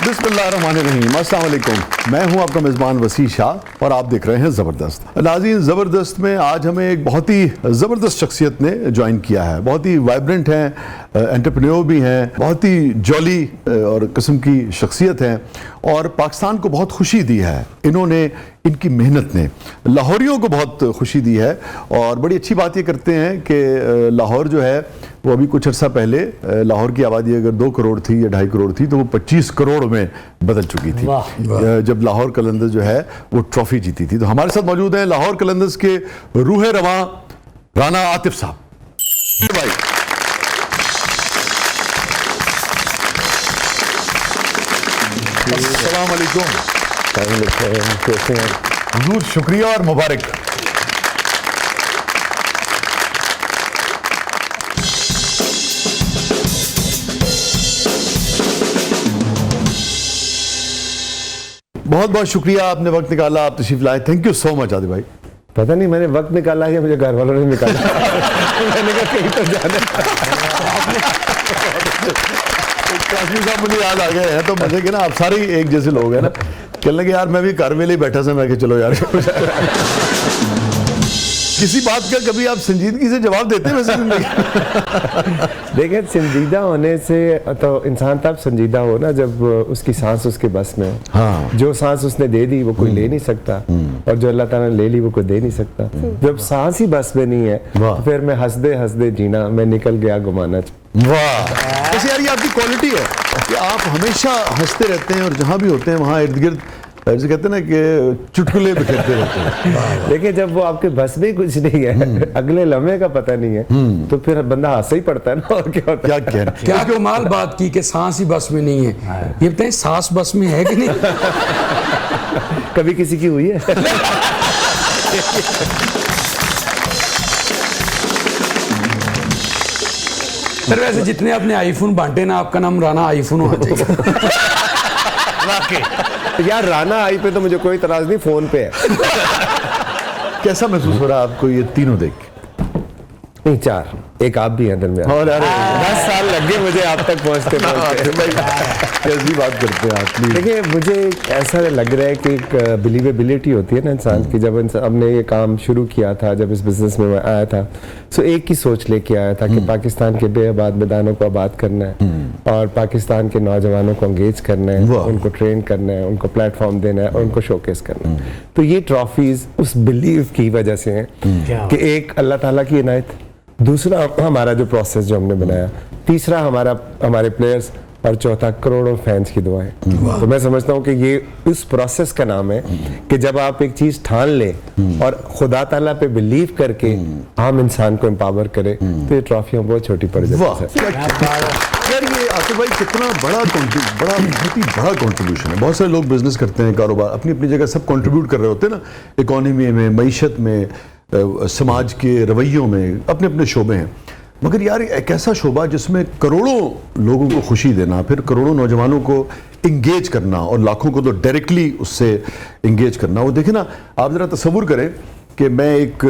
बिस्मिल्लाहिर्रहमानिर्रहीम, अस्सलाम वालेकुम। मैं हूं आपका मेज़बान वसी शाह और आप देख रहे हैं ज़बरदस्त। नाज़रीन, ज़बरदस्त में आज हमें एक बहुत ही ज़बरदस्त शख्सियत ने ज्वाइन किया है। बहुत ही वाइब्रेंट हैं, एंटरप्रेन्योर भी हैं, बहुत ही जॉली और किस्म की शख्सियत हैं और पाकिस्तान को बहुत खुशी दी है इन्होंने, इनकी मेहनत ने लाहौरियों को बहुत खुशी दी है। और बड़ी अच्छी बात ये करते हैं कि लाहौर जो है वो अभी कुछ अर्सा पहले लाहौर की आबादी अगर 2 करोड़ थी या 2.5 करोड़ थी तो वो 25 करोड़ में बदल चुकी थी जब लाहौर कलंदर्स जो है वो ट्रॉफी जीती थी। तो हमारे साथ मौजूद हैं लाहौर कलंदर्स के रूह रवां राना आतिफ साहब। भाई अस्सलाम वालेकुम। हुजूर शुक्रिया और मुबारक। बहुत बहुत शुक्रिया, आपने वक्त निकाला, आप तशरीफ लाए। Thank you so much Adil भाई। पता नहीं मैंने वक्त निकाला है, मुझे घर वालों ने निकाला। मैंने कहा कहीं तो जाना। काशी साहब मुझे याद आ गए हैं तो मजे के ना, आप सारे एक जैसे लोग हैं ना। कहने लगे यार मैं भी घर में ही बैठा था, मैं चलो यार किसी बात का कभी आप संजीदगी से जवाब देते हैं वैसे जिंदगी? देखिए, संजीदा होने से तो इंसान तब संजीदा हो ना जब उसकी सांस उसके बस में हो। हाँ। जो सांस उसने दे दी वो कोई ले नहीं सकता और जो अल्लाह ताला ने ले ली वो कोई दे नहीं सकता। जब सांस ही बस में नहीं है तो फिर मैं हंसदे हंसदे जीना, मैं निकल गया गुमाना। वाह, वैसे यार ये आपकी क्वालिटी है कि आप हमेशा हंसते रहते हैं और जहाँ भी होते हैं वहाँ इर्द गिर्द जैसे कहते हैं ना कि चुटकुले बिखेरते रहते हैं। देखिए, जब वो आपके बस में कुछ नहीं है, अगले लम्हे का पता नहीं है, तो फिर बंदा हंस ही पड़ता है ना। और क्या होता है? क्या कमाल बात की कि सांस ही बस में नहीं है। ये बताएं, सांस बस में है कि नहीं? कभी किसी की हुई है? सर वैसे जितने आपने आईफोन बांटे ना, आपका नाम राना आईफोन होना चाहिए। यार राना आई पे तो मुझे कोई इतराज नहीं, फोन पे है। कैसा महसूस हो रहा है आपको ये तीनों देख के? नहीं, 4, एक आप भी हैं दरमियान। और अरे 10 साल लग गए मुझे आप तक पहुंचते कैसी बात करते हैं आप? देखिए, मुझे ऐसा लग रहा है कि एक बिलीवेबिलिटी होती है ना इंसान की। जब हमने ये काम शुरू किया था, जब इस बिजनेस में मैं आया था, तो एक ही सोच लेके आया था कि पाकिस्तान के बेआबाद मैदानों को आबाद करना है और पाकिस्तान के नौजवानों को एंगेज करना है, उनको ट्रेन करना है, उनको प्लेटफॉर्म देना है और उनको शोकेस करना है। तो ये ट्रॉफीज उस बिलीव की वजह से हैं कि एक अल्लाह ताला की इनायत, दूसरा हमारा जो प्रोसेस जो हमने बनाया, तीसरा हमारे प्लेयर्स और चौथा करोड़ों फैंस की दुआएं। तो मैं समझता हूँ कि ये इस प्रोसेस का नाम है कि जब आप एक चीज ठान लें और खुदा ताला पे बिलीव करके आम इंसान को एम्पावर करें तो ये ट्रॉफियां बहुत छोटी पड़ जाती है। यार ये आतिफ भाई कितना बहुत ही बड़ा कंट्रीब्यूशन है। बहुत सारे लोग बिजनेस करते हैं, कारोबार अपनी अपनी जगह सब कंट्रीब्यूट कर रहे होते हैं ना, इकोनॉमी में, मईशत में, समाज के रवैयों में, अपने अपने शोबे हैं। मगर यार एक ऐसा शोबा जिसमें करोड़ों लोगों को खुशी देना, फिर करोड़ों नौजवानों को इंगेज करना और लाखों को तो डायरेक्टली उससे इंगेज करना, वो देखें ना, आप ज़रा तसव्वुर करें कि मैं एक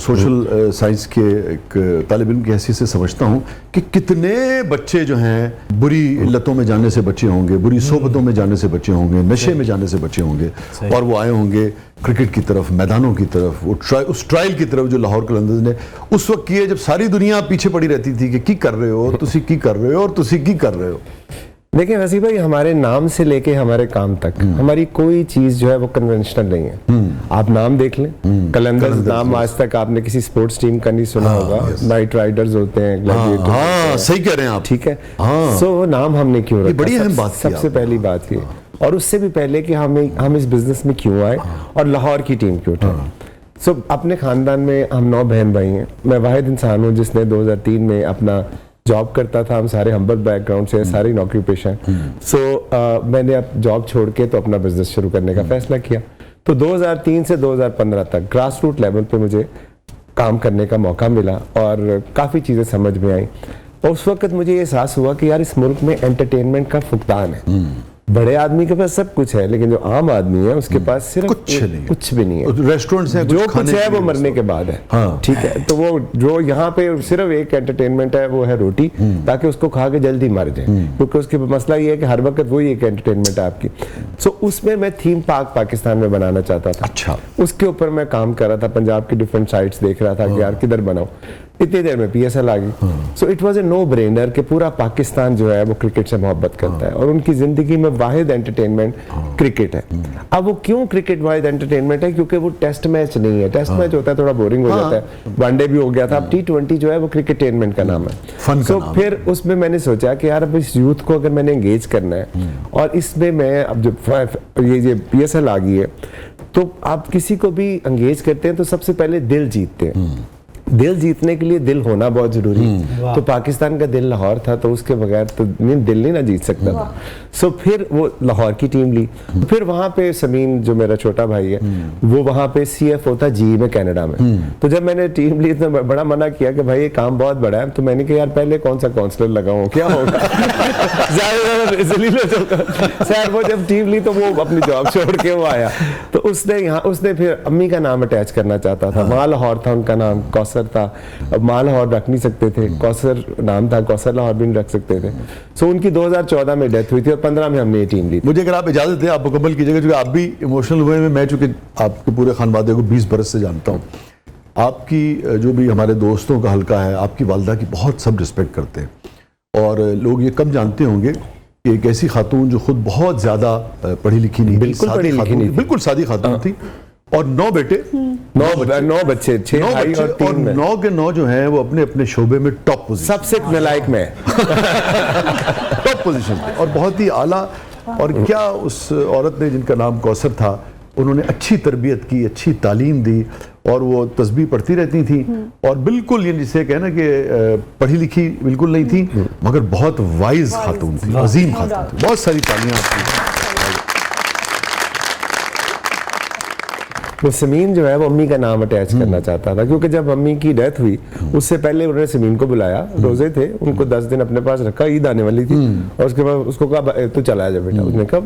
सोशल साइंस के एक तालिब इल्म की हैसियत से समझता हूँ कि कितने बच्चे जो हैं बुरी इल्लतों में जाने से बचे होंगे, बुरी सोबतों में जाने से बचे होंगे, नशे में जाने से बचे होंगे और वो आए होंगे क्रिकेट की तरफ, मैदानों की तरफ, वो उस ट्रायल की तरफ जो लाहौर कलंदर्स ने उस वक्त किए जब सारी दुनिया पीछे पड़ी रहती थी कि की कर रहे हो तुसी, की कर रहे हो और तुसी की कर रहे हो। देखिए वसीम भाई, हमारे नाम से लेके हमारे काम तक हमारी कोई चीज जो है वो कन्वेंशनल नहीं है। आप नाम देख लें, कलंदर्स नाम आज तक आपने किसी स्पोर्ट्स टीम का नहीं सुना होगा। नाइट राइडर्स होते हैं, ग्लैडिएटर्स होते हैं। सही कह रहे हैं आप, ठीक है। सो नाम हमने क्यों रखा? बड़ी अहम बात सबसे पहली बात ये, और उससे भी पहले कि हम इस बिजनेस में क्यों आए और लाहौर की टीम क्यों उठाए। सो अपने खानदान में हम 9 बहन भाई हैं। मैं वाहिद इंसान हूँ जिसने 2003 में अपना जॉब करता था। हम सारे हम्बल बैकग्राउंड से, सारी नौकरी पेशा हैं। सो मैंने अब जॉब छोड़ के तो अपना बिजनेस शुरू करने का फैसला किया। तो 2003 से 2015 तक ग्रास रूट लेवल पे मुझे काम करने का मौका मिला और काफ़ी चीज़ें समझ में आई। और उस वक्त मुझे ये एहसास हुआ कि यार इस मुल्क में एंटरटेनमेंट का फुकदान है। बड़े आदमी के पास सब कुछ है, लेकिन जो आम आदमी है उसके पास सिर्फ कुछ भी नहीं है। रेस्टोरेंट्स हैं, जो कुछ है वो मरने के बाद है। हाँ। ठीक है, तो वो जो यहाँ पे सिर्फ एक एंटरटेनमेंट है वो है रोटी, ताकि उसको खा के जल्दी मर जाए, क्योंकि उसके मसला ये है कि हर वक्त वही एक एंटरटेनमेंट है आपकी। सो उसमें मैं थीम पार्क पाकिस्तान में बनाना चाहता था। अच्छा। उसके ऊपर मैं काम कर रहा था, पंजाब की डिफरेंट साइट्स देख रहा था कि यार किधर बनाऊं। इतनी देर में PSL आ गई। So it was a no brainer कि पूरा पाकिस्तान जो है वो क्रिकेट से मोहब्बत करता है और उनकी जिंदगी में वाहिद एंटरटेनमेंट क्रिकेट है। अब वो क्यों क्रिकेट वाहिद एंटरटेनमेंट है? क्योंकि वो टेस्ट मैच नहीं है। टेस्ट मैच होता है थोड़ा बोरिंग हो जाता है, वनडे भी हो गया था, अब T20 जो है वो क्रिकेटेनमेंट का नाम है। सो फिर उसमें मैंने सोचा कि यार अब इस यूथ को अगर मैंने एंगेज करना है, और इसमें मैं अब जो ये PSL आ गई है, तो आप किसी को भी एंगेज करते हैं तो सबसे पहले दिल जीतते हैं। दिल जीतने के लिए दिल होना बहुत जरूरी है। तो पाकिस्तान का दिल लाहौर था, तो उसके बगैर तो दिल नहीं ना जीत सकता था। सो फिर वो लाहौर की टीम ली। फिर वहां पे समीन जो मेरा छोटा भाई है, वो वहां पे CFO था GE में, कनाडा में। तो जब मैंने टीम ली तो बड़ा मना किया कि भाई ये काम बहुत बड़ा है। तो मैंने कहा यार पहले कौन सा काउंसलर लगाऊं, क्या होगा। सर वो जब टीम ली तो वो अपनी जॉब छोड़ के वो आया, तो उसने फिर अम्मी का नाम अटैच करना चाहता था। माँ लाहौर था उनका नाम, कौसर था। अब माँ लाहौर रख नहीं सकते थे, कौसर नाम था, कौसर लाहौर भी नहीं रख सकते थे। सो उनकी 2014 में डेथ हुई थी और 15 में हमने ये टीम ली। मुझे अगर आप इजाजत दें, आप मुकम्मल कीजिएगा, क्योंकि आप भी इमोशनल हुए हैं। मैं चूंकि आपके पूरे खानवादे को 20 बरस से जानता हूँ, आपकी जो भी हमारे दोस्तों का हल्का है, आपकी वालदा की बहुत सब रिस्पेक्ट करते हैं। और लोग ये कम जानते होंगे कि एक ऐसी खातून जो खुद बहुत ज्यादा पढ़ी लिखी नहीं, बिल्कुल पढ़ी लिखी नहीं, बिल्कुल सादी खातून थी, और 9 बेटे, 9 बच्चे, 6 भाई और 3 और 9 के 9 जो हैं वो अपने अपने शोबे में टॉप पोजीशन, सबसे नलायक में टॉप पोजीशन पे, और बहुत ही आला। और क्या उस औरत ने जिनका नाम कौसर था, उन्होंने अच्छी तरबियत की, अच्छी तालीम दी, और वो तस्बीह पढ़ती रहती थी, और बिल्कुल ये जिसे कहना कि पढ़ी लिखी बिल्कुल नहीं थी, मगर बहुत वाइज खातून थी, अजीम खातून थी। बहुत सारी तालियां आपकी। वो समीन जो है वो अम्मी का नाम अटैच करना चाहता था, क्योंकि जब अम्मी की डेथ हुई उससे पहले उन्होंने समीन को बुलाया, रोजे थे, उनको 10 दिन अपने पास रखा, ईद आने वाली थी, और उसके बाद उसको कहा तू चला जा बेटा। उसने कहा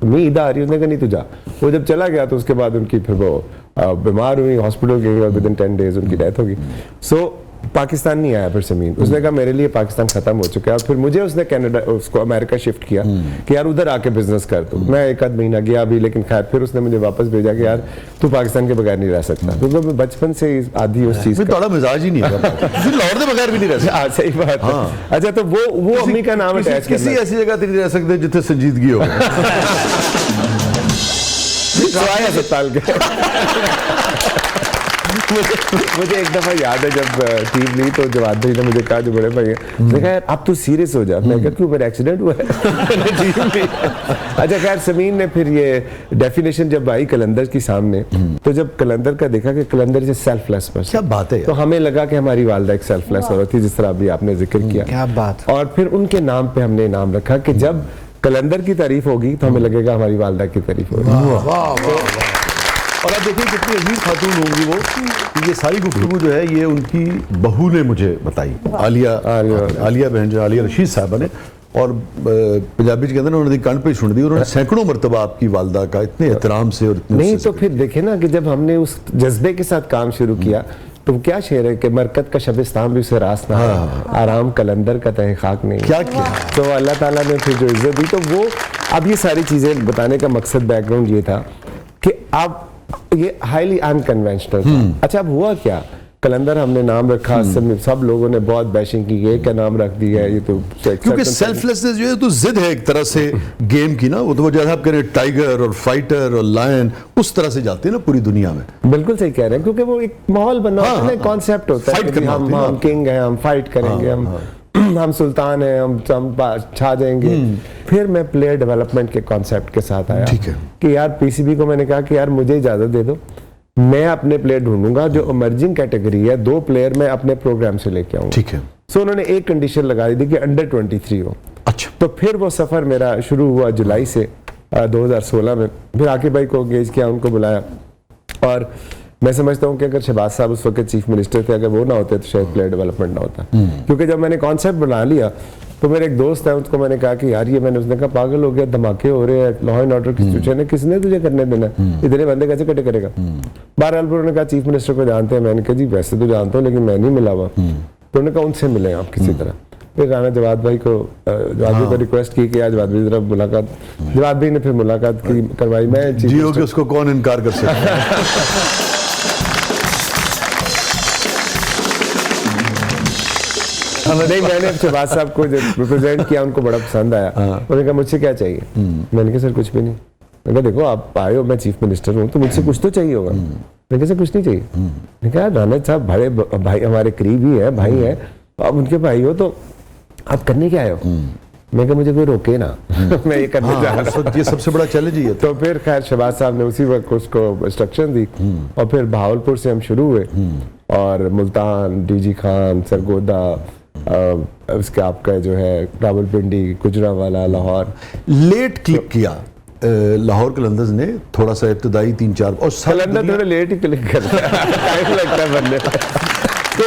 मैं ईद आ रही है, उसने कहा नहीं तू जा। वो जब चला गया तो उसके बाद उनकी फिर वो बीमार हुई, हॉस्पिटल गई, और विदिन 10 डेज उनकी डेथ हो गई। सो पाकिस्तान नहीं आया फिर समीन। उसने कहा मेरे लिए पाकिस्तान खत्म हो चुका है, और फिर मुझे उसने कनाडा, उसको अमेरिका शिफ्ट किया कि यार उधर आके बिजनेस कर। तो मैं 1 महीना गया भी, लेकिन खैर फिर उसने मुझे वापस भेजा कि यार तू पाकिस्तान के बगैर नहीं रह सकता, क्योंकि मैं बचपन से आदि उस चीज थोड़ा मिजाज ही नहीं है, लाहौर के बगैर भी नहीं रह सकता। सही बात है। अच्छा, तो वो अम्मी का नाम अटैच किसी ऐसी जगह नहीं रह सकते जितने संजीदगी हो। अस्पताल के मुझे एक दफा याद है जब टीम ली तो जवाब भाई ने मुझे कहा, जो बड़े भाई है, उसने कहा यार अब तू सीरियस हो जा। मैं कहा क्यों, मेरा एक्सीडेंट हुआ है। अच्छा खैर, समीन ने फिर ये डेफिनेशन जब आई कलंदर की सामने, तो जब कलंदर का देखा कि कलंदर इज सेल्फलेस पर्सन, क्या बात है, तो हमें लगा कि हमारी वालदा एक सेल्फलेस औरत थी, जिस तरह अभी आपने जिक्र किया। क्या बात। और फिर उनके नाम पे हमने नाम रखा कि जब कलंदर की तारीफ होगी तो हमें लगेगा हमारी वालदा की तारीफ होगी। और आप देखिए कितनी अजीज खातून होंगी वो, कि ये सारी गुफ्तगू जो है ये उनकी बहू ने मुझे बताई, आलिया बहन जो आलिया रशीद साहबा ने। और पंजाबी के अंदर उन्होंने कान पे सुन दी, उन्होंने सैकड़ों मरतबा आपकी वालदा का इतने एहतराम से और इतने नहीं, तो फिर देखे ना कि जब हमने उस जज्बे के साथ काम शुरू किया, तो क्या शेर है कि मरकत का शबिस्तान भी उसे रास ना है, आराम कलंदर का तहक़ाक़ नहीं। क्या किया तो अल्लाह ताला ने फिर जो इज्जत दी, तो वो अब ये सारी चीजें बताने का मकसद, बैकग्राउंड ये था कि अब ये हाईली अनकन्वेंशनल था। अच्छा, अब हुआ क्या, कलंदर हमने नाम रखा, सब लोगों ने बहुत बैशिंग की, ये क्या नाम रख दिया है, ये तो क्योंकि सेल्फलेसनेस जो है तो जिद है एक तरह से गेम की ना, वो तो जैसा आप कह रहे हैं टाइगर और फाइटर और लायन, उस तरह से जाते हैं ना पूरी दुनिया में। बिल्कुल सही कह रहे हैं, क्योंकि वो एक माहौल बना होता है, कॉन्सेप्ट होता है कि हम किंग हैं, हम फाइट करेंगे, हम सुल्तान हैं, हम छा जाएंगे। फिर मैं प्लेयर डेवलपमेंट के कॉन्सेप्ट के साथ आया, ठीक है, कि यार पीसीबी को मैंने कहा कि यार मुझे इजाजत दे दो, मैं अपने प्लेयर ढूंढूंगा जो इमर्जिंग कैटेगरी है, 2 प्लेयर मैं अपने प्रोग्राम से लेके आऊंगा। ठीक है। सो उन्होंने एक कंडीशन लगा दी कि अंडर 23 हो। अच्छा। तो फिर वो सफर मेरा शुरू हुआ जुलाई से 2016 में। फिर आकिब भाई को एंगेज किया, उनको बुलाया, और मैं समझता हूँ कि अगर शहबाज साहब उस वक्त चीफ मिनिस्टर थे, अगर वो ना होते तो शायद प्लेयर डेवलपमेंट ना होता। क्योंकि जब मैंने कॉन्सेप्ट बना लिया तो मेरे एक दोस्त है, उसको मैंने कहा कि यार ये मैंने, उसने कहा पागल हो गया, धमाके हो रहे हैं, लॉ एंड ऑर्डर की सिचुएशन है, किसने तुझे करने देना, इतने बंदे कैसे इकट्ठे करेगा। बहरहाल उन्होंने कहा चीफ मिनिस्टर को जानते हैं, मैंने कहा जी वैसे तो जानता हूँ लेकिन मैं नहीं मिला हुआ। तो उन्होंने कहा उनसे मिले आप किसी तरह। फिर राणा जवाद भाई को रिक्वेस्ट की कि आज जवाद भाई जरा मुलाकात, जवाद भाई ने फिर मुलाकात की करवाई। मैं जियो के उसको कौन इनकार कर सकता है। नहीं, मैंने शहबाज साहब को जब रिप्रेजेंट किया उनको बड़ा पसंद आया। उन्होंने कहा मुझसे क्या चाहिए, मैंने कहा सर कुछ भी नहीं। मैंने कहा देखो आप आए हो, मैं चीफ मिनिस्टर हूँ तो मुझसे कुछ तो चाहिए होगा। मैंने कहा सर कुछ नहीं चाहिए। मैंने कहा राणा साहब बड़े भाई हमारे करीबी हैं, भाई हैं, आप उनके भाई हो तो आप करने क्या आए हो। मैं कहा मुझे कोई रोके ना, मैं ये करने जा रहा हूँ। ये सबसे बड़ा चैलेंज ही है। तो फिर खैर शहबाज साहब ने उसी वक्त उसको इंस्ट्रक्शन दी और फिर बहावलपुर से हम शुरू हुए और मुल्तान, डीजी खान, सरगोदा, उसके आपका जो है रावलपिंडी, गुजरांवाला, लाहौर। लेट क्लिक किया लाहौर कलंदर्स ने, थोड़ा सा इब्तदाई 3-4 और कलंदर थोड़ा लेट ही क्लिक करता है, टाइम लगता है बनने में। तो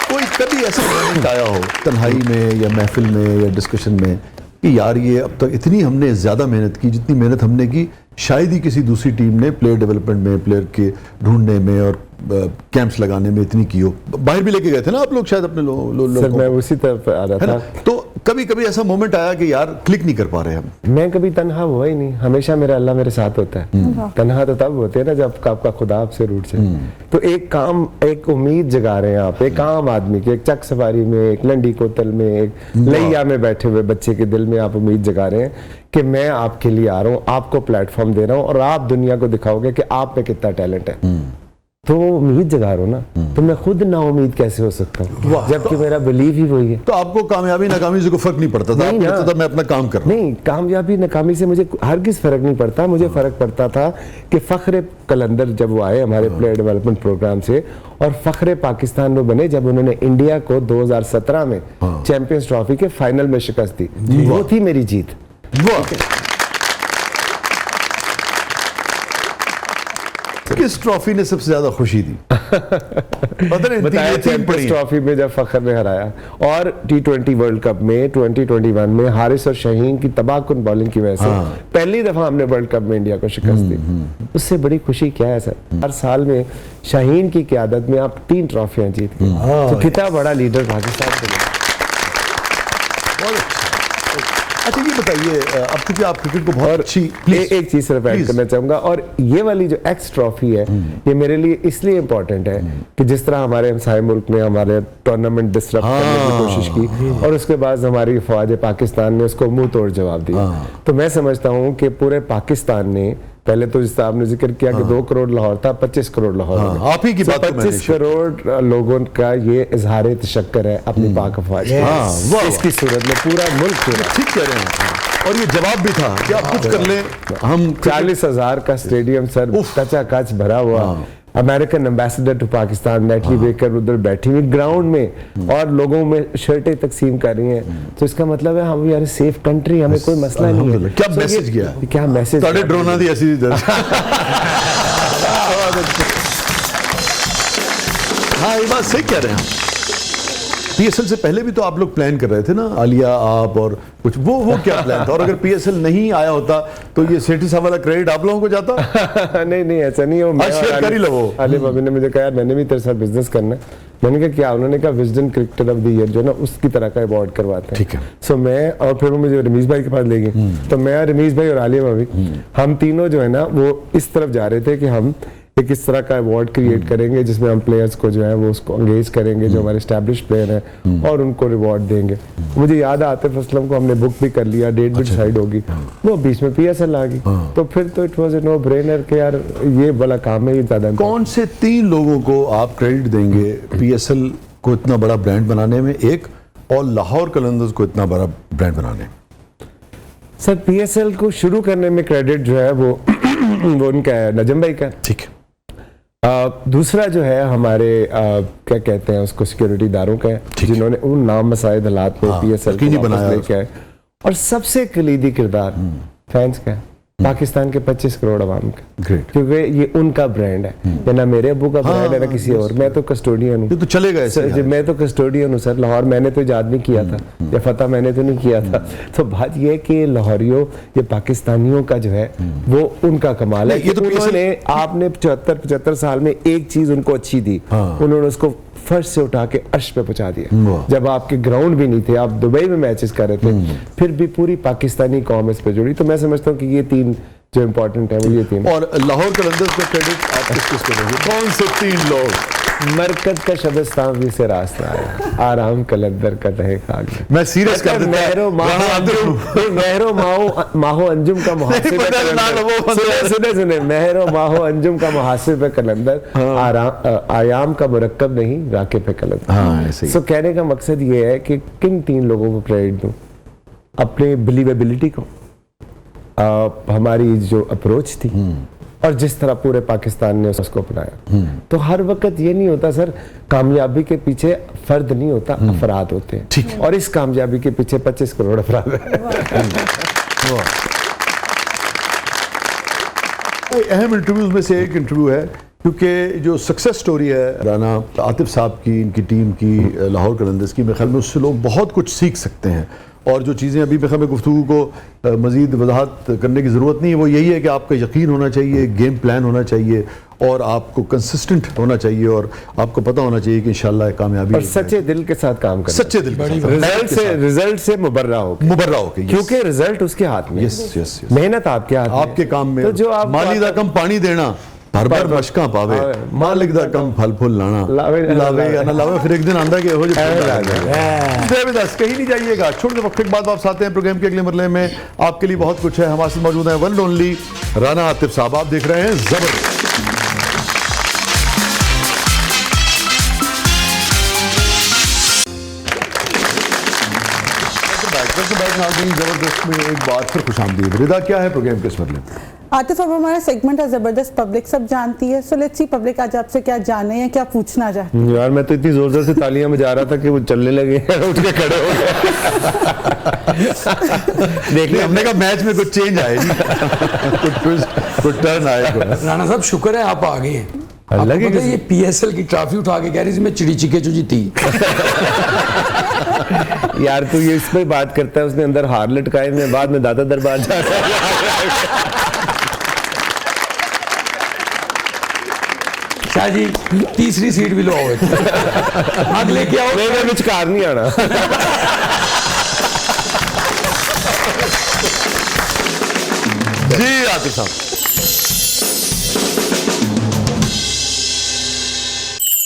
कोई कभी ऐसा मोमेंट आया हो तन्हाई में या महफिल में या डिस्कशन में कि यार ये अब तक इतनी हमने ज़्यादा मेहनत की जितनी मेहनत हमने की शायद ही किसी दूसरी टीम ने प्लेयर डेवलपमेंट में, प्लेयर के ढूंढने में और कैंप्स लगाने में इतनी की हो। बाहर भी लेके गए थे ना आप लोग शायद अपने लोगों सर को। मैं उसी तरफ आ रहा था। तो कभी कभी ऐसा मोमेंट आया कि यार क्लिक नहीं कर पा रहे हम। मैं कभी तन्हा हुआ ही नहीं, हमेशा मेरा अल्लाह मेरे साथ होता है। तन्हा तो तब होते हैं ना जब आपका खुदा आपसे रूठ जाए। तो एक काम, एक उम्मीद जगा रहे हैं आप, एक आम आदमी की, एक चक सवारी में, एक लंडी कोतल में, एक लैया में बैठे हुए बच्चे के दिल में आप उम्मीद जगा रहे हैं कि मैं आपके लिए आ रहा हूँ, आपको प्लेटफॉर्म दे रहा हूँ और आप दुनिया को दिखाओगे कि आप में कितना टैलेंट है। तो उम्मीद जगा रहा हूं ना, तो मैं खुद ना उम्मीद कैसे हो सकता हूँ जबकि मेरा बिलीव ही वही है। तो आपको कामयाबी नाकामी से कोई फर्क नहीं पड़ता था? नहीं, आपको लगता था मैं अपना काम कर रहा हूं। नहीं, कामयाबी नाकामी से मुझे हरगिज़ फर्क नहीं पड़ता। मुझे फर्क पड़ता था कि फख्रे कलंदर जब वो आए हमारे प्लेयर डेवलपमेंट प्रोग्राम से, और फख्रे पाकिस्तान वो बने जब उन्होंने इंडिया को 2017 में चैंपियंस ट्रॉफी के फाइनल में शिकस्त दी। वो थी मेरी जीत। किस ट्रॉफी ने सबसे ज्यादा खुशी दी? पता नहीं, बताया चैंपियंस ट्रॉफी में जब फखर ने हराया, और T20 वर्ल्ड कप में 2021 में हारिस और शाहीन की तबाहकुन बॉलिंग की वजह से पहली दफा हमने वर्ल्ड कप में इंडिया को शिकस्त दी। उससे बड़ी खुशी क्या है सर? हर साल में शाहीन की क़यादत में आप 3 ट्रॉफियां जीत गए, तो कितना बड़ा लीडर पाकिस्तान के लिए। अच्छा ये बताइए, अब क्योंकि आप क्रिकेट को बहुत अच्छी, एक चीज सिर्फ ऐड करना चाहूंगा, और ये वाली जो एक्स ट्रॉफी है ये मेरे लिए इसलिए इम्पोर्टेंट है कि जिस तरह हमारे हमसाये मुल्क ने हमारे टूर्नामेंट डिस्टर्ब करने की कोशिश की और उसके बाद हमारी फौज पाकिस्तान ने उसको मुंह तोड़ जवाब दिया, तो मैं समझता हूँ कि पूरे पाकिस्तान ने, पहले तो जिस आपने जिक्र किया कि 2 करोड़ लाहौर था, 25 करोड़ लाहौर हो गया। आप ही की बात 25 करोड़ लोगों का ये इजहार तशक्कुर है अपनी पाक अफवाज की। इसकी सूरत में पूरा मुल्क पूरा ठीक कह रहे हैं। और ये जवाब भी था कि आप कुछ कर लें, हम 40,000 का स्टेडियम सर कचाकच भरा हुआ। American ambassador to Pakistan Natalie Baker उधर बैठी हुई ग्राउंड में और लोगों में शर्टें तकसीम कर रही हैं, तो इसका मतलब है हम यार सेफ कंट्री, हमें कोई मसला नहीं है। क्या मैसेज किया? क्या मैसेज? ड्रोना दी ऐसी हाँ, ये बात सही कह रहे हैं। पीएसएल से पहले भी तो आप लोग प्लान कर रहे थे ना, आलिया आप और कुछ, वो क्या प्लान था? और अगर पीएसएल नहीं आया होता तो ये सेठी साहब वाला क्रेडिट आप लोगों को जाता? नहीं ऐसा नहीं हो। शेयर कर ही लो। आलिम अभी ने मुझे कहा मैंने भी तेरे साथ बिजनेस करना है। मैंने कहा क्या? उन्होंने कहा Wisden cricketer of the year जो ना उसकी तरह का अवार्ड करवाते हैं। ठीक है। सो मैं, और फिर वो मुझे रमीज भाई के पास ले गए, तो मैं रमीज भाई और आलिम अभी हम तीनों जो है ना वो इस तरफ जा रहे थे कि हम एक इस तरह का अवार्ड क्रिएट करेंगे जिसमें हम प्लेयर्स को जो है वो उसको एंगेज करेंगे जो हमारे एस्टैब्लिश प्लेयर हैं और उनको रिवॉर्ड देंगे। मुझे याद है आतिफ असलम को हमने बुक भी कर लिया, डेट भी डिसाइड होगी, वो बीच में पीएसएल आ गई, तो फिर तो it was a no brainer कि यार ये बड़ा काम है, ये ज्यादा। कौन से 3 लोगों को आप क्रेडिट देंगे पीएसएल को इतना बड़ा ब्रांड बनाने में, एक और लाहौर कलंदर्स को इतना बड़ा ब्रांड बनाने में? सर पीएसएल को शुरू करने में क्रेडिट जो है वो उनका है, नजम भाई का। ठीक है। दूसरा जो है हमारे क्या कहते हैं उसको, सिक्योरिटी दारों का है, जिन्होंने उन नाम मसाइद हालात में पीएसएल को लेके आए। और सबसे कलीदी किरदार फैंस का है। पाकिस्तान के 25 करोड़ आवाम का, Great. क्योंकि ये उनका ब्रांड है, ये ना मेरे अबू का ब्रांड है ना किसी और। मैं तो कस्टोडियन हूँ, ये तो चलेगा ऐसे। सर, मैं तो कस्टोडियन हूँ सर। लाहौर मैंने तो इजाद नहीं किया था, या फतह मैंने तो नहीं किया था। तो बात ये है कि लाहौरियों, ये पाकिस्तानियों का जो है वो उनका कमाल है। ये तो उन्होंने, आपने 74-75 साल में एक चीज उनको अच्छी दी, उन्होंने उसको फर्श से उठा के अर्श पे पहुंचा दिया। जब आपके ग्राउंड भी नहीं थे, आप दुबई में मैचेस कर रहे थे, फिर भी पूरी पाकिस्तानी कौम इस पे जुड़ी। तो मैं समझता हूँ कि ये तीन जो इम्पोर्टेंट है वो ये तीन। और लाहौर कलंदर्स का क्रेडिट आप किस देंगे? कौन से 3 लोग? मरकज का शबस्तान भी से रास्ता आया, आराम कलंदर का तहे खाक। मैं सीरियस कर देता महरो माहो अंजुम का मुहासिब है कलंदर। सुने महरो माहो अंजुम का मुहासिब है कलंदर, आयाम का मुरक्कब नहीं राकिब है कलंदर। हाँ, ऐसे ही। सो कहने का मकसद ये है कि किन 3 लोगों को क्रेडिट दूं? अपने बिलीवेबिलिटी को, हमारी जो अप्रोच थी, और जिस तरह पूरे पाकिस्तान ने उसको अपनाया। तो हर वक्त ये नहीं होता सर, कामयाबी के पीछे फर्द नहीं होता, अफराद होते हैं, और इस कामयाबी के पीछे 25 करोड़ अफराद है। अहम इंटरव्यूज में से एक इंटरव्यू है, क्योंकि जो सक्सेस स्टोरी है राना आतिफ साहब की, इनकी टीम की, लाहौर कलंदर्स की, मेरे ख्याल में उससे लोग बहुत कुछ सीख सकते हैं। और जो चीज़ें अभी मेरे ख्याल में गुफ्तगू को मज़ीद वजाहत करने की ज़रूरत नहीं है, वो यही है कि आपका यकीन होना चाहिए, गेम प्लान होना चाहिए, और आपको कंसिस्टेंट होना चाहिए, और आपको पता होना चाहिए कि इंशाल्लाह कामयाबी, और सच्चे दिल के साथ काम करना, सच्चे दिल के साथ, रिजल्ट से मुबर्रा हो, क्योंकि रिजल्ट उसके हाथ में। यस, मेहनत आपके हाथ में, आपके काम में। तो जो आप माली दा कम पानी देना, हर बार मशका पावे, मालिक दा कम फल फूल लाना, लावे या ना लावे, फिर एक दिन आंदा कि हो देविदास कहीं नहीं जाइएगा। छोटे वक्त के बाद वापस आते हैं प्रोग्राम के अगले मरले में। आपके लिए बहुत कुछ है, हमारे साथ मौजूद है one and only Rana Atif साहब। आप देख रहे हैं जबरदस्त। जबरदस्त में एक बार फिर खुशामदीद। रिदा, क्या है प्रोग्राम के इस मरले में? आतिफ, अब हमारा सेगमेंट है जबरदस्त, पब्लिक सब जानती है। सो लेट्स सी पब्लिक आज आपसे क्या जाने या क्या पूछना चाहती है। यार मैं तो इतनी जोर जोर से तालियां बजा रहा था कि वो चलने लगे, उठ के खड़े हो गए। देखिए, हमने कहा मैच में कुछ चेंज आएगी, कुछ टर्न आएगा। राणा साहब शुक्र है आप आ गए हैं। अल्लाह आपको पता है ये PSL की ट्रॉफी उठा के कह रही थी मैं चिड़ी चिके जो जीती। यार तू ये इस पे बात करता है, उसने अंदर हार लटकाए, मैं बाद में दादा दरबार जा रहा है। शाह जी तीसरी सीट भी लो आग लेके आओ। मैं विचकार नहीं आना। जी आतिफ साहब,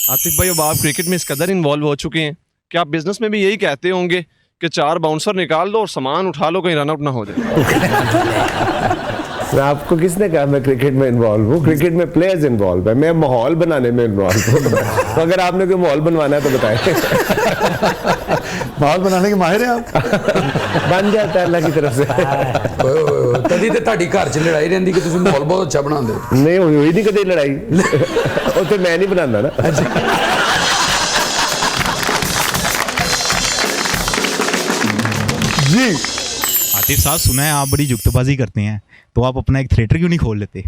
आतिफ भाई, अब आप क्रिकेट में इस कदर इन्वॉल्व हो चुके हैं कि आप बिजनेस में भी यही कहते होंगे कि 4 बाउंसर निकाल दो और सामान उठा लो, कहीं रन आउट ना हो जाए। आपको किसने कहा मैं क्रिकेट में इन्वॉल्व हूँ? क्रिकेट में प्लेयर्स इन्वॉल्व है, मैं माहौल बनाने में इन्वॉल्व हूँ। तो अगर आपने कोई माहौल बनवाना है तो बताएं। माहौल बनाने के माहिर हैं आप। बन जाता है अल्लाह की तरफ से। तभी तो ਤੁਹਾਡੀ ਘਰ 'ਚ ਲੜਾਈ ਰਹਿੰਦੀ ਕਿ ਤੁਸੀਂ ਮਾਹੌਲ ਬਹੁਤ ਅੱਛਾ ਬਣਾਉਂਦੇ ਹੋ। नहीं हुई नहीं कभी लड़ाई। वो तो मैं नहीं बनाना ना। जी आतिफ साहब, सुना है आप बड़ी जुगतबाजी करते हैं, तो आप अपना एक थिएटर क्यों नहीं खोल लेते?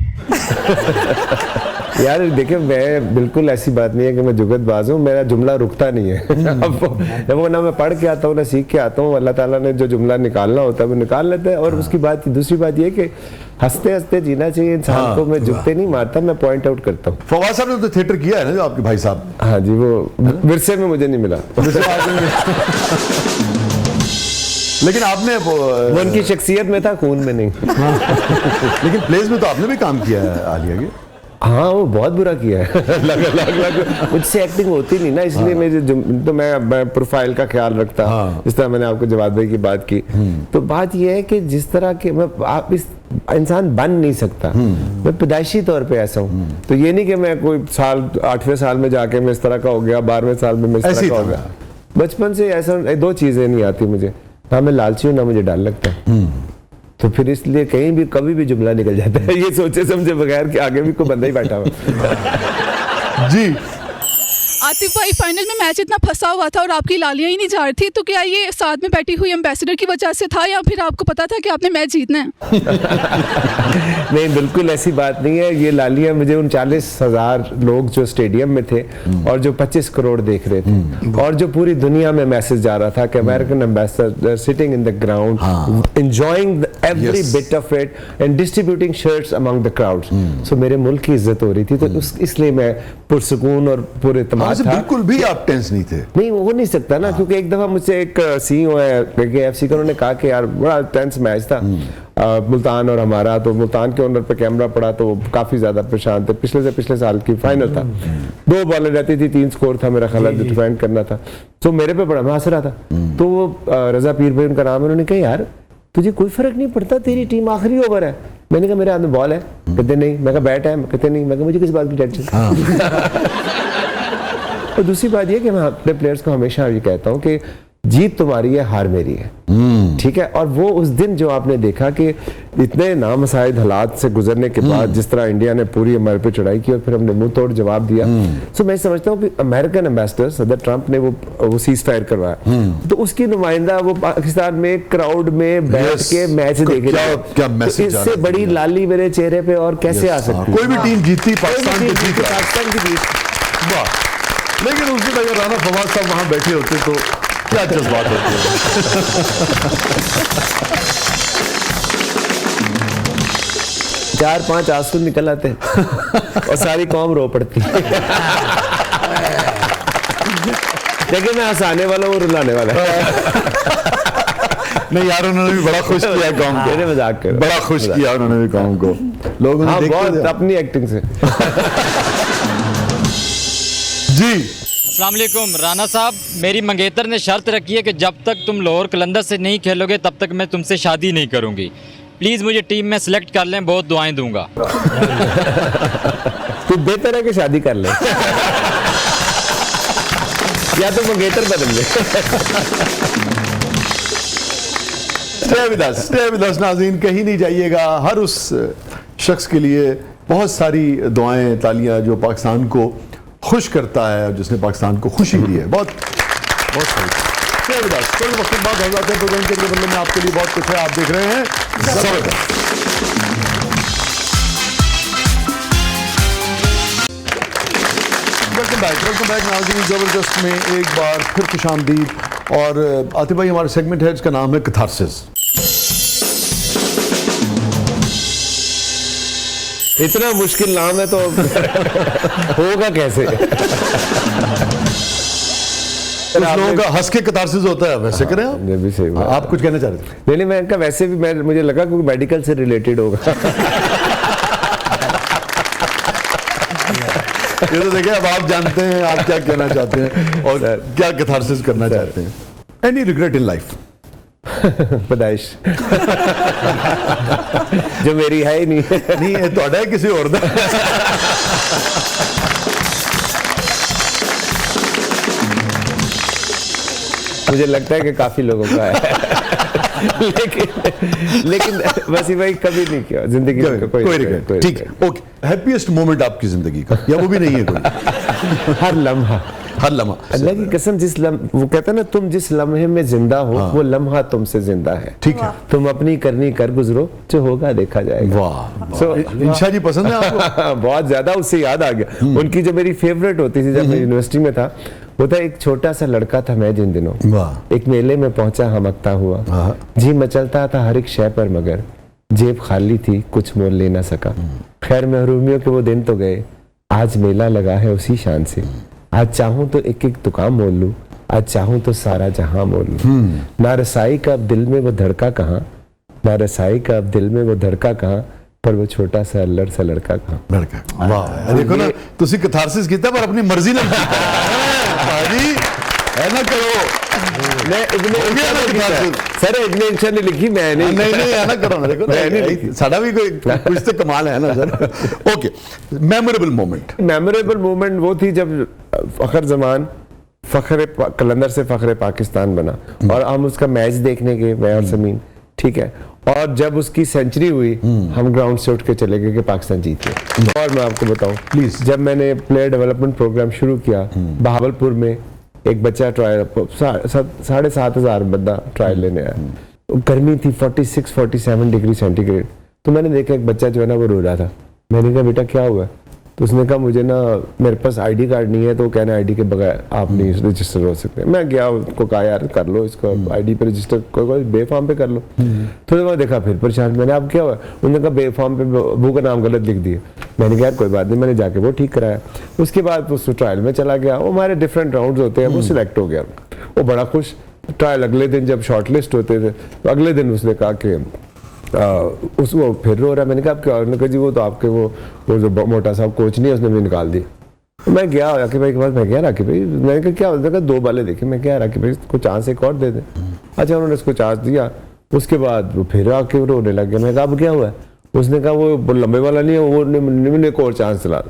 यार देखिए, मैं बिल्कुल ऐसी बात नहीं है कि मैं जुगतबाज हूँ, मेरा जुमला रुकता नहीं है। अब वो ना मैं पढ़ के आता हूँ ना सीख के आता हूँ, अल्लाह ताला ने जो जुमला निकालना होता है वो निकाल लेते हैं। और उसकी बात, दूसरी बात ये कि हंसते हंसते जीना चाहिए इंसान को। मैं जुगते नहीं मारता, मैं पॉइंट आउट करता हूँ। फवाद साहब ने तो थिएटर किया है ना, जो आपके भाई साहब। हाँ जी, वो विरसे में मुझे नहीं मिला। लेकिन आपने वो उनकी शख्सियत में था, खून में नहीं। लेकिन प्लेस में तो आपने भी काम किया है आलिया के। हाँ, वो बहुत बुरा किया है। लग मुझसे एक्टिंग होती नहीं ना, इसलिए मेरे तो मैं प्रोफाइल का ख्याल रखता। जिस तरह मैंने आपको जवाद भाई की बात की, तो बात यह है कि जिस तरह के आप इस इंसान बन नहीं सकता। मैं पैदाइशी तौर पे ऐसा हूँ। तो ये नहीं कि मैं कोई साल 8वें साल में जाके मैं इस तरह का हो गया, 12वें साल में मैं इस तरह का हो गया। बचपन से ऐसा 2 चीजें नहीं आती मुझे, ना मैं लालची हूँ ना मुझे डर लगता है। तो फिर इसलिए कहीं भी कभी भी जुमला निकल जाता है, ये सोचे समझे बगैर कि आगे भी कोई बंदा ही बैठा हुआ। जी आतिफ भाई, फाइनल में मैच इतना फंसा हुआ था और आपकी लालियां ही नहीं जा रही थी, तो क्या ये साथ में बैठी हुई एम्बेसडर की वजह से था या फिर आपको पता था कि आपने मैच जीतना है? नहीं, बिल्कुल ऐसी बात नहीं है। ये लालियां मुझे उन 40,000 लोग जो स्टेडियम में थे और जो 25 करोड़ देख रहे थे और जो पूरी दुनिया में मैसेज जा रहा था कि American ambassador sitting in the ground enjoying every bit of it and distributing shirts among the crowds. सो मेरे मुल्क की इज्जत हो रही थी, तो इसलिए मैं पुरसुकून और पूरे इत्मीनान था। बिल्कुल भी आप टेंस नहीं थे। नहीं, वो हो नहीं सकता ना, क्योंकि एक दफा मुझसे एक सीईओ है KFC का, उन्होंने कहा कि यार बड़ा टेंस मैच था मुल्तान और हमारा, तो मुल्तान के ओनर पे कैमरा पड़ा तो वो काफी ज्यादा परेशान थे। पिछले साल की फाइनल था, 2 बॉलें रहती थी, 3 स्कोर था, मेरा ख्याल डिफेंड करना था, तो मेरे पे पड़ा, मैं हंस रहा था। तो वो रजा पीर भाई उनका नाम है, उन्होंने कहा यार तुझे कोई फर्क नहीं पड़ता, तेरी टीम आखिरी ओवर है। मैंने कहा मेरे हाथ में बॉल है, कहते नहीं। मैं कहा बैट है, कहते नहीं। मैं कहा मुझे किस बात की टेंशन। और दूसरी बात ये कि मैं अपने प्लेयर्स को हमेशा ये कहता हूँ कि जीत तुम्हारी है, हार मेरी है, ठीक है। और वो उस दिन जो आपने देखा कि इतने नामसाइद हालात से गुजरने के बाद जिस तरह इंडिया ने पूरी हमारे पे चढ़ाई की और फिर हमने मुंह तोड़ जवाब दिया, सो मैं समझता हूँ कि अमेरिकन एम्बेसडर सदर ट्रंप ने वो सीज फायर करवाया, तो उसकी नुमाइंदा वो पाकिस्तान में क्राउड में बैठ के मैच देख रहे हैं। क्या मैसेज इससे बड़ी लाली मेरे चेहरे पे और कैसे आ सकती है? कोई भी टीम जीतती, पाकिस्तान की जीत। वाह। लेकिन उस दिन अगर राना फवाद साहब वहां बैठे होते तो क्या जज्बात होते हैं। 4-5 आंसू निकल आते और सारी कौम रो पड़ती। लेकिन मैं हंसाने वाला हूँ, रुलाने वाला। नहीं यार, उन्होंने भी बड़ा खुश किया कौम को। मेरे मजाक कर, बड़ा खुश किया उन्होंने भी कौम को। लोगों ने बहुत अपनी एक्टिंग से। जी अस्सलाम वालेकुम राना साहब, मेरी मंगेतर ने शर्त रखी है कि जब तक तुम लाहौर कलंदर से नहीं खेलोगे तब तक मैं तुमसे शादी नहीं करूंगी। प्लीज़ मुझे टीम में सिलेक्ट कर लें, बहुत दुआएं दूंगा। तू बेहतर है कि शादी कर ले या तो मंगेतर बदल ले। स्टे विद अस नाज़रीन, कहीं नहीं जाइएगा। हर उस शख्स के लिए बहुत सारी दुआएं, तालियां जो पाकिस्तान को खुश करता है और जिसने पाकिस्तान को खुशी दी है। बहुत सारी। थोड़े वक्त बाद हज़रत प्रोग्राम के बदले में आपके लिए बहुत कुछ है। आप देख रहे हैं ज़बरदस्त। वेलकम बैक नाज़रीन, ज़बरदस्त में एक बार फिर खुशामदीद। और आतिफ भाई, हमारा सेगमेंट है, इसका नाम है कैथारसिस। इतना मुश्किल नाम है तो होगा कैसे? कुछ लोगों का हंस के कैथारसिस होता है, वैसे करें आप। ये भी सही बात। आप कुछ कहना चाह रहे थे? नहीं, मैं वैसे भी मुझे लगा क्योंकि मेडिकल से रिलेटेड होगा। ये तो देखिए, अब आप जानते हैं आप क्या कहना चाहते हैं और क्या कैथारसिस करना चाहते हैं। Any regret in life? पैदाइश जो मेरी है ही नहीं। नहीं है, तो है किसी और दा। मुझे लगता है कि काफी लोगों का है। लेकिन वैसे भाई कभी नहीं किया जिंदगी में कोई रिग्रेट। ठीक है, ओके। हैप्पीएस्ट मोमेंट आपकी जिंदगी का, या वो भी नहीं है कोई? हर लम्हा अल्लाह की कसम, वो कहते हैं ना, तुम जिस लम्हे में जिंदा हो वो लम्हा तुमसे जिंदा है। ठीक है, तुम अपनी करनी कर गुजरो, जो होगा देखा जाएगा। वाह, इंशा जी पसंद है आपको? बहुत ज्यादा। उससे याद आ गया, उनकी जो मेरी फेवरेट होती थी जब मैं यूनिवर्सिटी में था, वो था एक छोटा सा लड़का था मैं जिन दिनों, एक मेले में पहुंचा हमकता हुआ, जी मचलता था हर एक शय पर मगर जेब खाली थी कुछ मोल ले ना सका। खैर महरूमियों के वो दिन तो गए, आज मेला लगा है उसी शान से। आज चाहूं तो एक एक दुकान मोल लूं, आज चाहूं तो सारा जहां मोल लूं। ना रसाई का अब दिल में वो धड़का कहाँ, ना रसाई का अब दिल में वो धड़का कहाँ, पर वो छोटा सा अल्लड़ सा लड़का कहाँ। लड़का, वाह। देखो ना, तुसी कैथारसिस कीता पर अपनी मर्जी ਨਾਲ है ना करो। सर इतने इंशा ने लिखी, मैं नहीं है ना करो ना। देखो साडा भी कोई कुछ तो कमाल है ना सर। ओके, मेमोरेबल मोमेंट वो थी जब फखर जमान कलंदर से फखरे पाकिस्तान बना और हम उसका मैच देखने गए, मैं और समीन, ठीक है। और जब उसकी सेंचुरी हुई हम ग्राउंड से उठ के चले गए कि पाकिस्तान जीत गया। और मैं आपको बताऊं Please. जब मैंने प्लेयर डेवलपमेंट प्रोग्राम शुरू किया बहावलपुर में, एक बच्चा ट्रायल 7,500 बंदा ट्रायल लेने आया, गर्मी थी 46-47 डिग्री सेंटीग्रेड, तो मैंने देखा एक बच्चा जो है ना वो रो रहा था। मैंने कहा बेटा क्या हुआ? तो उसने कहा मुझे ना मेरे पास आईडी कार्ड नहीं है, तो कहना आईडी के बगैर आप नहीं रजिस्टर हो सकते। मैं गया, उसको कहा यार कर लो इसको आईडी पे रजिस्टर, कोई बे फॉर्म पे कर लो। थोड़ी बार देखा फिर परेशान, मैंने आप क्या हुआ? उन्होंने कहा बे फॉर्म पे वो का नाम गलत लिख दिया। मैंने कहा यार कोई बात नहीं, मैंने जाके वो ठीक कराया। उसके बाद उस ट्रायल में चला गया, वो हमारे डिफरेंट राउंड होते हैं, वो सिलेक्ट हो गया, वो बड़ा खुश। ट्रायल अगले दिन जब शॉर्ट लिस्ट होते थे तो अगले दिन उसने कहा कि वो फिर रो रहा। मैंने कहा आप क्या? उन्होंने कहा जी वो तो आपके वो जो मोटा साहब कोच नहीं है उसने मुझे निकाल दी। तो मैं गया राकी भाई के पास, मैं गया राकी भाई, मैंने कहा क्या होता है? 2 बालें देखे। मैं क्या राकी भाई इसको चांस एक और दे दे। अच्छा उन्होंने उसको चांस दिया। उसके बाद वो फिर आके रोने लग गया। मैं कहा अब क्या हुआ? उसने कहा वो लंबे वाला नहीं है, वो मैंने एक और चांस दिला।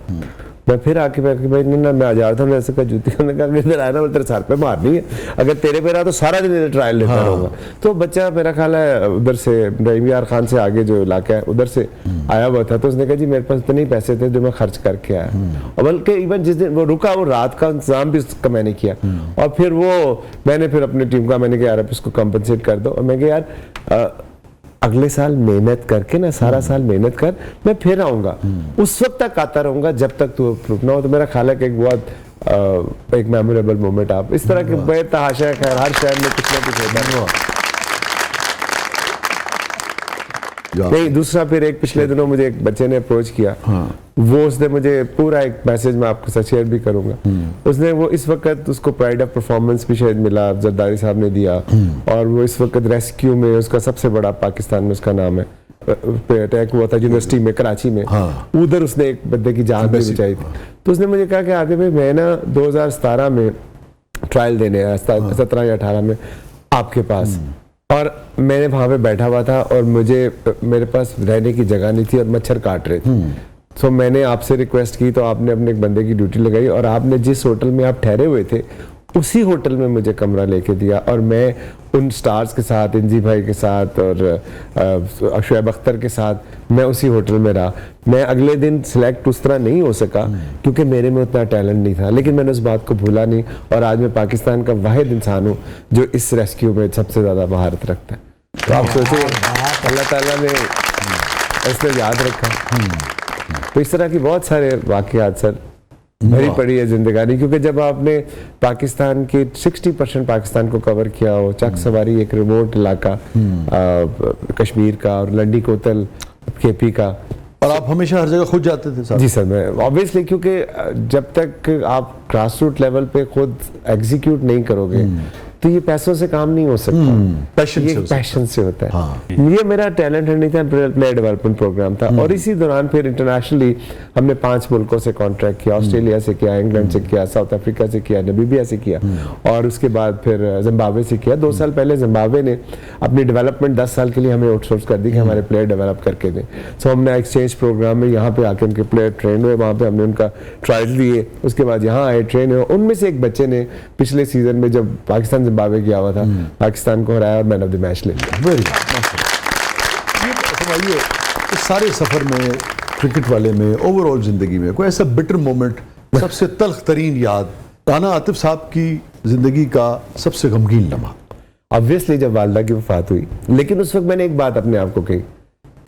मैं फिर आके भाई ना मैं आ जा रहा था, ऐसे कहा जूती, उन्होंने कहा अगर आया ना मैं तेरे सर पे मारनी है, अगर तेरे पे रहा तो सारा दिन ट्रायल लेता रहूंगा। तो बच्चा मेरा ख्याल है उधर से रहीम यार खान से आगे जो इलाका है उधर से आया हुआ था। तो उसने कहा जी मेरे पास इतने पैसे थे जो मैं खर्च करके आया, और बल्कि इवन जिस दिन वो रुका वो रात का इंतजाम भी उसका मैंने किया। और फिर मैंने फिर अपनी टीम का मैंने कहा यार इसको कंपनसेट कर दो। और मैं कहा यार अगले साल मेहनत करके ना, सारा साल मेहनत कर, मैं फिर आऊंगा, उस वक्त तक आता रहूंगा जब तक तू अप्रूव ना हो। तो मेरा ख्याल है कि एक बहुत एक मेमोरेबल मोमेंट आप इस तरह के बेतहाशा है। खैर हर शहर में कुछ ना कुछ होता है। नहीं, दूसरा फिर एक पिछले दिनों मुझे एक बच्चे ने अप्रोच किया, वो उसने मुझे पूरा एक मैसेज मैं आपके साथ शेयर भी करूंगा। उसने वो इस वक्त उसको प्राइड ऑफ परफॉर्मेंस भी शायद मिला, जरदारी साहब ने दिया, और वो इस वक्त रेस्क्यू में उसका सबसे बड़ा पाकिस्तान में उसका नाम है, अटैक हुआ था यूनिवर्सिटी में कराची में, उधर उसने एक बंदे की जान भी बचाई थी। तो उसने मुझे कहा कि आगे भाई मैं ना 2017 में ट्रायल देने आया, 17 या 18 में आपके पास, और मैंने वहां पे बैठा हुआ था और मेरे पास रहने की जगह नहीं थी और मच्छर काट रहे थे। तो मैंने आपसे रिक्वेस्ट की, तो आपने अपने एक बंदे की ड्यूटी लगाई और आपने जिस होटल में आप ठहरे हुए थे उसी होटल में मुझे कमरा लेके दिया, और मैं उन स्टार्स के साथ, इंजी भाई के साथ और शुएब अख्तर के साथ मैं उसी होटल में रहा। मैं अगले दिन सिलेक्ट उस तरह नहीं हो सका क्योंकि मेरे में उतना टैलेंट नहीं था, लेकिन मैंने उस बात को भूला नहीं, और आज मैं पाकिस्तान का वाहिद इंसान हूँ जो इस रेस्क्यू में सबसे ज़्यादा महारत रखता है। तो आप सोचिए अल्लाह ताला ने इसलिए याद रखा। तो इस तरह की बहुत सारे वाक़यात सर भरी पड़ी है जिंदगानी, क्योंकि जब आपने पाकिस्तान के 60% पाकिस्तान को कवर किया हो, चक सवारी एक रिमोट इलाका कश्मीर का और लंडी कोतल केपी का, और आप हमेशा हर जगह खुद जाते थे साहब? जी सर, मैं ऑब्वियसली, क्योंकि जब तक आप ग्रास रूट लेवल पे खुद एग्जीक्यूट नहीं करोगे तो ये पैसों से काम नहीं हो सकता, पैशन से होता है। ये मेरा टैलेंट नहीं था, प्लेयर डेवलपमेंट प्रोग्राम था, और इसी दौरान फिर इंटरनेशनली हमने 5 मुल्कों से कॉन्ट्रैक्ट किया, ऑस्ट्रेलिया से किया, इंग्लैंड से किया, साउथ अफ्रीका से किया, नमीबिया से किया, और उसके बाद फिर जिम्बाब्वे से किया। 2 साल पहले जिम्बाब्वे ने अपनी डेवलपमेंट 10 साल के लिए हमें आउटसोर्स कर दी कि हमारे प्लेयर डेवलप करके दें। सो हमने एक्सचेंज प्रोग्राम में यहाँ पे आके उनके प्लेयर ट्रेन हुए, वहाँ पे हमने उनका ट्रायल दिए, उसके बाद यहाँ आए, ट्रेन हुए। उनमें से एक बच्चे ने पिछले सीजन में जब पाकिस्तान जिम्बाब्वे गया हुआ था, पाकिस्तान को हराया और मैन ऑफ द मैच ले लिया। Very good. इस सारे सफर में, क्रिकेट वाले में, ओवरऑल जिंदगी में कोई ऐसा बिटर मोमेंट, सबसे तल्ख तरीन याद, राना आतिफ साहब की जिंदगी का सबसे गमगीन लम्हा? ऑब्वियसली जब वालदा की वफात हुई, लेकिन उस वक्त मैंने एक बात अपने आप को कही,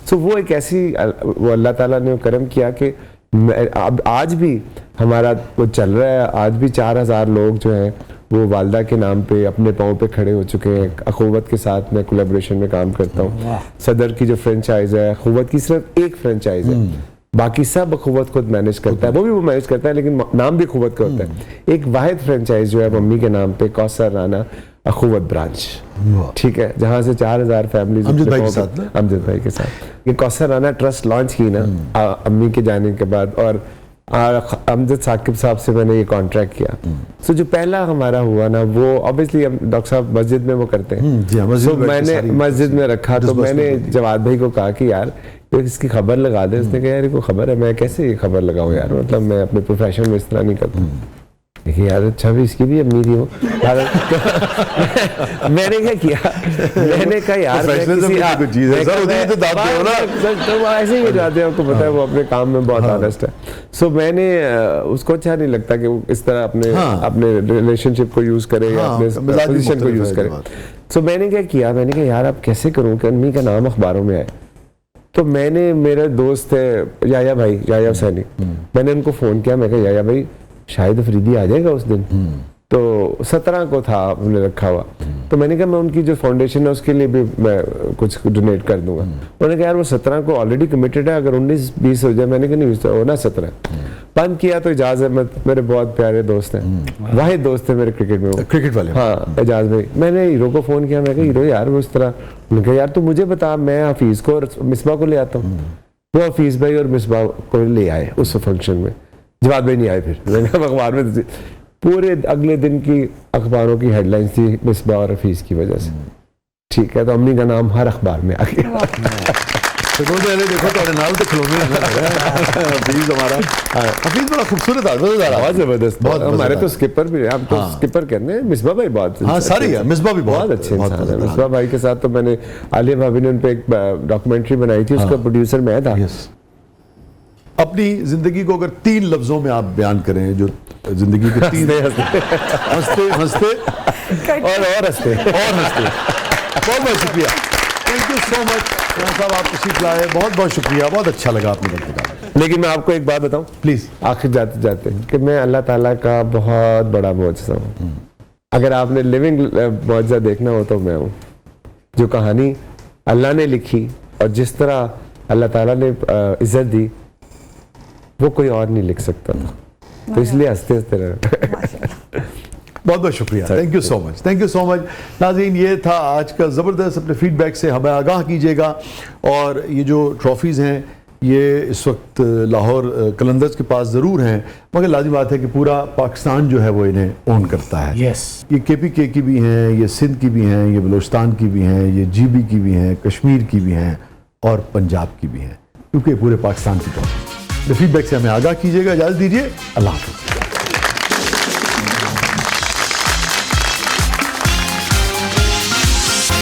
सो वो एक ऐसी, वो अल्लाह ताला ने करम किया कि अब आज भी हमारा वो चल रहा है, आज भी 4000 लोग जो हैं वो वालदा के नाम पे अपने पाँव पे खड़े हो चुके हैं। अखुवत के साथ मैं कोलैबोरेशन में काम करता हूँ। सदर की जो फ्रेंचाइज है, अखुवत की सिर्फ एक फ्रेंचाइज है, बाकी सब अखुवत खुद मैनेज करता है, वो मैनेज करता है, लेकिन नाम भी अखुवत का होता है। एक वाहिद फ्रेंचाइज जो है मम्मी के नाम पे, कौसर राना अखुवत ब्रांच, ठीक है, जहाँ से 4000 फैमिलीज अमजद भाई के साथ ना? अमजद भाई के साथ ये कौसर राना ट्रस्ट लॉन्च की ना अम्मी के जाने के बाद, और अमजद साकिब साहब से मैंने ये कॉन्ट्रैक्ट किया। सो जो पहला हमारा हुआ ना, वो ऑब्वियसली डॉक्टर साहब मस्जिद में वो करते हैं, सो मैंने मस्जिद में रखा। तो मैंने जवाद भाई को कहा कि यार इसकी खबर लगा दे। उसने कहा यार को खबर है, मैं कैसे ये खबर लगाऊं यार, मतलब मैं अपने प्रोफेशन में इस तरह नहीं करता। देखिए यार अच्छा भी इसकी भी अम्मी थी वो। मैंने क्या किया, मैंने कहा यार मैं Professionalism किसी- की कोई चीज़ है, सर, उन्हीं को तो दाब दो ना। तो वो ऐसे ही जाते हैं, आपको पता है वो अपने काम में बहुत ऑनेस्ट है। सो मैंने उसको अच्छा नहीं लगता कि वो इस तरह अपने अपने रिलेशनशिप को यूज करे या अपने मिजाज भी पोजीशन को मुख्तलिफ यूज है, करे। ये बात। सो मैंने क्या किया, मैंने कहा यार अब कैसे करूं कि अम्मी का नाम अखबारों में आए। तो मैंने, मेरे दोस्त है याया भाई, याया सैनी, मैंने उनको फ़ोन किया, मैं कहा याया भाई शाहिद अफरीदी आ जाएगा उस दिन। तो 17 को था हमने रखा हुआ, तो मैंने कहा मैं उनकी जो फाउंडेशन है उसके लिए भी मैं कुछ डोनेट कर दूंगा। उन्होंने कहा यार वो 17 को ऑलरेडी कमिटेड है, अगर 19-20 हो जाए, मैंने कहा नहीं होना 17। बंद किया तो एजाज अहमद मेरे बहुत प्यारे दोस्त हैं, वाहिद दोस्त है मेरे क्रिकेट में वो, क्रिकेट वाले, हाँ एजाज भाई। मैंने हीरो को फ़ोन किया, मैं कहा हीरो यार वो इस तरह, उन्होंने कहा यार तू मुझे बता, मैं हफीज़ को और मिसबा को ले आता हूँ। वो हफीज़ भाई और मिसबा को ले आए उस फंक्शन में, जवाब भाई नहीं आए। फिर मैंने कहा अखबार में पूरे अगले दिन की अखबारों की हेडलाइंस थी मिसबा और हफीज़ की वजह से। ठीक है, तो अम्मी का नाम हर अखबार में आ गया। तो देखो तो नाल तो खिलौने हैं ना। हफीज हमारा, हफीज बड़ा खूबसूरत आदमी है, बहुत जबरदस्त, बहुत हमारे तो मजेदार। स्किपर भी, हम तो स्किपर कहते हैं, मिसबा भाई बहुत हाँ, सारी है, मिसबा भी बहुत अच्छे बहुत इंसान है। मजेदार। मिसबा भाई के साथ तो मैंने, आलिया भाभी ने उन पे एक डॉक्यूमेंटरी बनाई थी, उसका प्रोड्यूसर मैं था। यस। अपनी जिंदगी को अगर 3 लफ्जों में आप बयान करें, जो जिंदगी के 3 हंसते हंसते और हंसते बहुत बहुत शुक्रिया, थैंक यू सो मच साहब, आप तशरीफ लाए, बहुत बहुत शुक्रिया, बहुत अच्छा लगा आपने वक्त निकाला। लेकिन मैं आपको एक बात बताऊं प्लीज, आखिर जाते जाते, कि मैं अल्लाह ताला का बहुत बड़ा मौजज़ा हूँ। अगर आपने लिविंग मौजज़ा देखना हो तो मैं हूँ। जो कहानी अल्लाह ने लिखी और जिस तरह अल्लाह ताला ने इज्जत दी, वो कोई और नहीं लिख सकता था। तो इसलिए हंसते हंसते रहे। बहुत बहुत शुक्रिया, thank you so much, thank you so much. नाज़रीन, ये था आज का ज़बरदस्त, अपने फीडबैक से हमें आगाह कीजिएगा। और ये जो ट्रॉफीज़ हैं ये इस वक्त लाहौर कलंदर्स के पास ज़रूर हैं, मगर लाज़िम बात है कि पूरा पाकिस्तान जो है वो इन्हें ओन करता है। ये KPK की भी हैं, ये सिंध की भी हैं, ये बलूचिस्तान की भी हैं, ये GB की भी हैं, कश्मीर की भी हैं और पंजाब की भी हैं, क्योंकि पूरे पाकिस्तान की ट्रॉफी। फीडबैक से हमें आगाह कीजिएगा। इजाज़त दीजिए, अल्लाह हाफ़िज़।